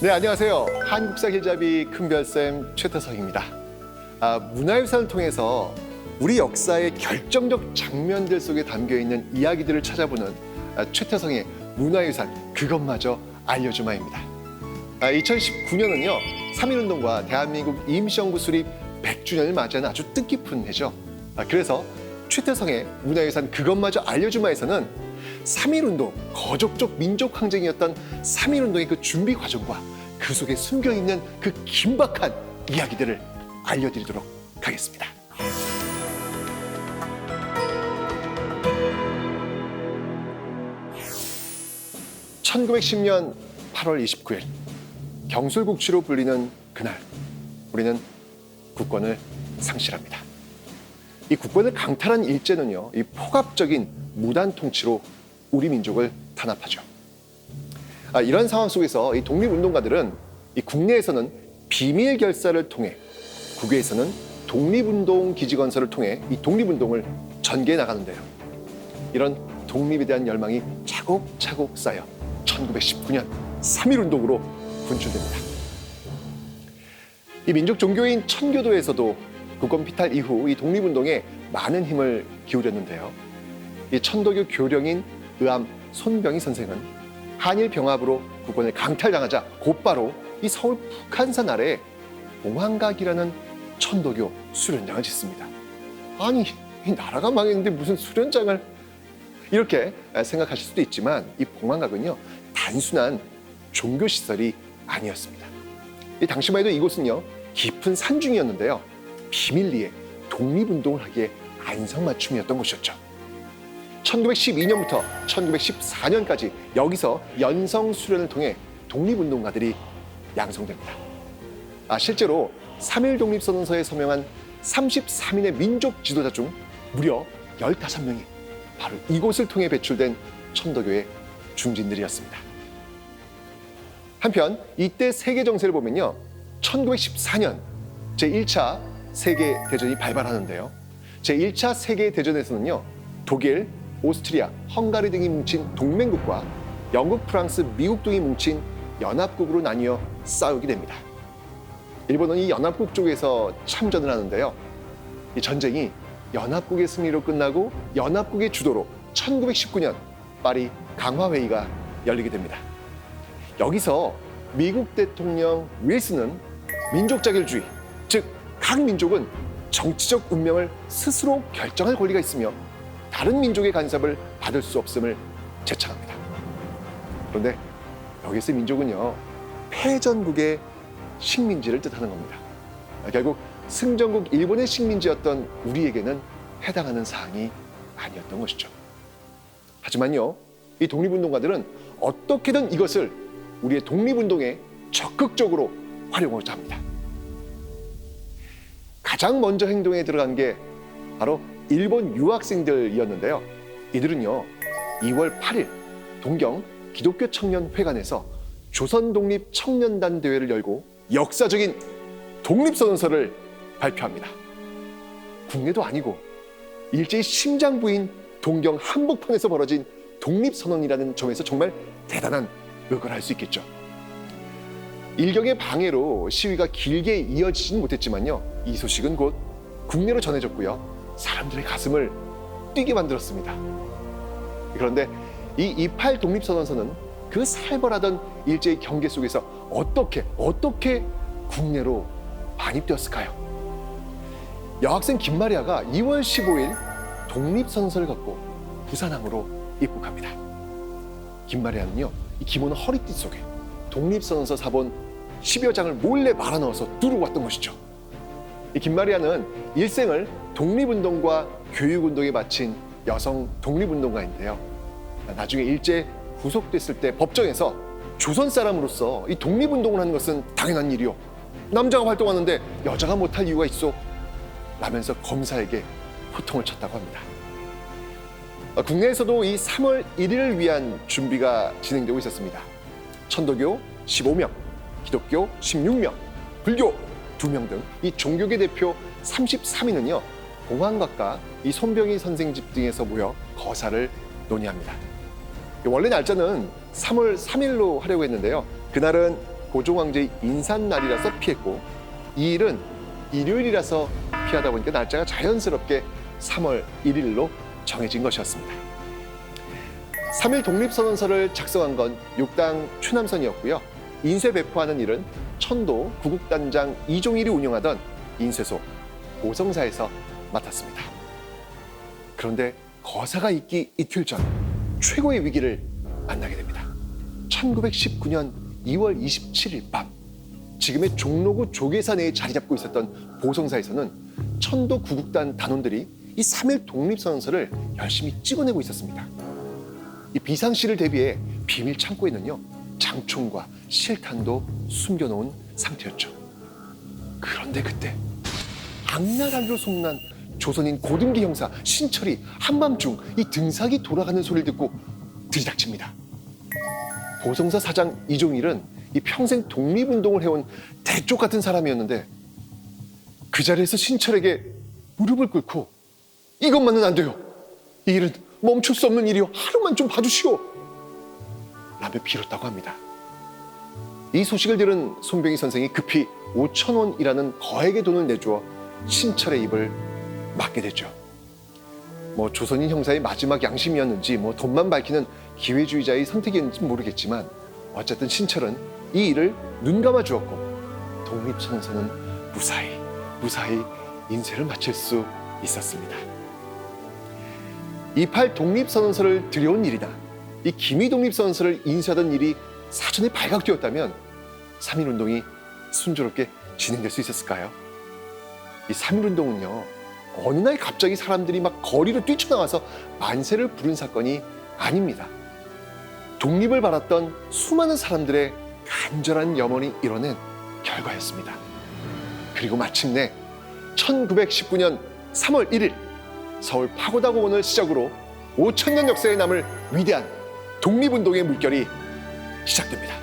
네, 안녕하세요. 한국사 길잡이 큰별쌤 최태성입니다. 문화유산을 통해서 우리 역사의 결정적 장면들 속에 담겨있는 이야기들을 찾아보는 최태성의 문화유산 그것마저 알려주마입니다. 2019년은요, 3.1운동과 대한민국 임시정부 수립 100주년을 맞이하는 아주 뜻깊은 해죠. 그래서 최태성의 문화유산 그것마저 알려주마에서는 3.1운동, 거족적 민족항쟁이었던 3.1운동의 그 준비 과정과 그 속에 숨겨있는 그 긴박한 이야기들을 알려드리도록 하겠습니다. (1910년 8월 29일) 경술국치로 불리는 그날, 우리는 국권을 상실합니다. 이 국권을 강탈한 일제는요, 이 폭압적인 무단 통치로 우리 민족을 탄압하죠. 이런 상황 속에서 이 독립운동가들은 이 국내에서는 비밀 결사를 통해, 국외에서는 독립운동 기지 건설을 통해 이 독립운동을 전개해 나가는데요. 이런 독립에 대한 열망이 차곡차곡 쌓여 1919년 3.1운동으로 분출됩니다. 이 민족 종교인 천교도에서도 국권 피탈 이후 이 독립운동에 많은 힘을 기울였는데요. 이 천도교 교령인 의암 손병희 선생은 한일 병합으로 국권을 강탈당하자 곧바로 이 서울 북한산 아래에 봉황각이라는 천도교 수련장을 짓습니다. 아니, 이 나라가 망했는데 무슨 수련장을, 이렇게 생각하실 수도 있지만 이 봉황각은요, 단순한 종교시설이 아니었습니다. 이 당시만 해도 이곳은요, 깊은 산중이었는데요, 비밀리에 독립운동을 하기에 안성맞춤이었던 곳이었죠. 1912년부터 1914년까지 여기서 연성 수련을 통해 독립운동가들이 양성됩니다. 실제로 3.1 독립선언서에 서명한 33인의 민족 지도자 중 무려 15명이 바로 이곳을 통해 배출된 천도교의 중진들이었습니다. 한편 이때 세계 정세를 보면요, 1914년 제1차 세계대전이 발발하는데요. 제1차 세계대전에서는요, 독일, 오스트리아, 헝가리 등이 뭉친 동맹국과 영국, 프랑스, 미국 등이 뭉친 연합국으로 나뉘어 싸우게 됩니다. 일본은 이 연합국 쪽에서 참전을 하는데요. 이 전쟁이 연합국의 승리로 끝나고 연합국의 주도로 1919년 파리 강화회의가 열리게 됩니다. 여기서 미국 대통령 윌슨은 민족자결주의, 즉 각 민족은 정치적 운명을 스스로 결정할 권리가 있으며 다른 민족의 간섭을 받을 수 없음을 제창합니다. 그런데 여기서 민족은요, 패전국의 식민지를 뜻하는 겁니다. 결국 승전국 일본의 식민지였던 우리에게는 해당하는 사항이 아니었던 것이죠. 하지만요, 이 독립운동가들은 어떻게든 이것을 우리의 독립운동에 적극적으로 활용하고자 합니다. 가장 먼저 행동에 들어간 게 바로 일본 유학생들이었는데요. 이들은요, 2월 8일 동경 기독교 청년회관에서 조선독립청년단 대회를 열고 역사적인 독립선언서를 발표합니다. 국내도 아니고 일제의 심장부인 동경 한복판에서 벌어진 독립선언이라는 점에서 정말 대단한 의거를 할 수 있겠죠. 일경의 방해로 시위가 길게 이어지진 못했지만요, 이 소식은 곧 국내로 전해졌고요, 사람들의 가슴을 뛰게 만들었습니다. 그런데 이 28 독립선언서는 그 살벌하던 일제의 경계 속에서 어떻게 국내로 반입되었을까요? 여학생 김마리아가 2월 15일 독립선서를 갖고 부산항으로 입국합니다. 김마리아는요, 이 기모노 허리띠 속에 독립선서 사본 10여 장을 몰래 말아넣어서 두르고 왔던 것이죠. 이 김마리아는 일생을 독립운동과 교육운동에 바친 여성 독립운동가인데요. 나중에 일제 구속됐을 때 법정에서 조선 사람으로서 이 독립운동을 하는 것은 당연한 일이요, 남자가 활동하는데 여자가 못할 이유가 있어? 라면서 검사에게 호통을 쳤다고 합니다. 국내에서도 이 3월 1일을 위한 준비가 진행되고 있었습니다. 천도교 15명, 기독교 16명, 불교 2명 등 이 종교계 대표 33인은요, 봉황각과 이 손병희 선생 집 등에서 모여 거사를 논의합니다. 원래 날짜는 3월 3일로 하려고 했는데요. 그날은 고종황제의 인산날이라서 피했고, 이 일은 일요일이라서 피하다 보니까 날짜가 자연스럽게 3월 1일로 정해진 것이었습니다. 3.1 독립선언서를 작성한 건 육당 추남선이었고요. 인쇄 배포하는 일은 천도 구국단장 이종일이 운영하던 인쇄소 보성사에서 맡았습니다. 그런데 거사가 있기 이틀 전 최고의 위기를 만나게 됩니다. 1919년 2월 27일 밤, 지금의 종로구 조계사 내에 자리 잡고 있었던 보성사에서는 천도 구국단 단원들이 이 3.1 독립선언서를 열심히 찍어내고 있었습니다. 이 비상시를 대비해 비밀 창고에는요, 장총과 실탄도 숨겨놓은 상태였죠. 그런데 그때 악랄한로 속난 조선인 고등기 형사 신철이 한밤중 이 등삭이 돌아가는 소리를 듣고 들이닥칩니다. 보성사 사장 이종일은 이 평생 독립운동을 해온 대쪽 같은 사람이었는데 그 자리에서 신철에게 무릎을 꿇고 이것만은 안 돼요. 이 일은 멈출 수 없는 일이요. 하루만 좀 봐주시오. 라며 빌었다고 합니다. 이 소식을 들은 손병희 선생이 급히 5,000원이라는 거액의 돈을 내주어 신철의 입을 막게 되죠. 조선인 형사의 마지막 양심이었는지 돈만 밝히는 기회주의자의 선택이었는지 모르겠지만 어쨌든 신철은 이 일을 눈감아 주었고 독립선언서는 무사히 인쇄를 마칠 수 있었습니다. 2.8 독립선언서를 들여온 일이나 이 기미 독립선언서를 인쇄하던 일이 사전에 발각되었다면 3.1운동이 순조롭게 진행될 수 있었을까요? 이 3.1운동은요, 어느 날 갑자기 사람들이 막 거리로 뛰쳐나와서 만세를 부른 사건이 아닙니다. 독립을 바랐던 수많은 사람들의 간절한 염원이 이뤄낸 결과였습니다. 그리고 마침내 1919년 3월 1일 서울 파고다공원을 시작으로 5,000년 역사에 남을 위대한 독립운동의 물결이 시작됩니다.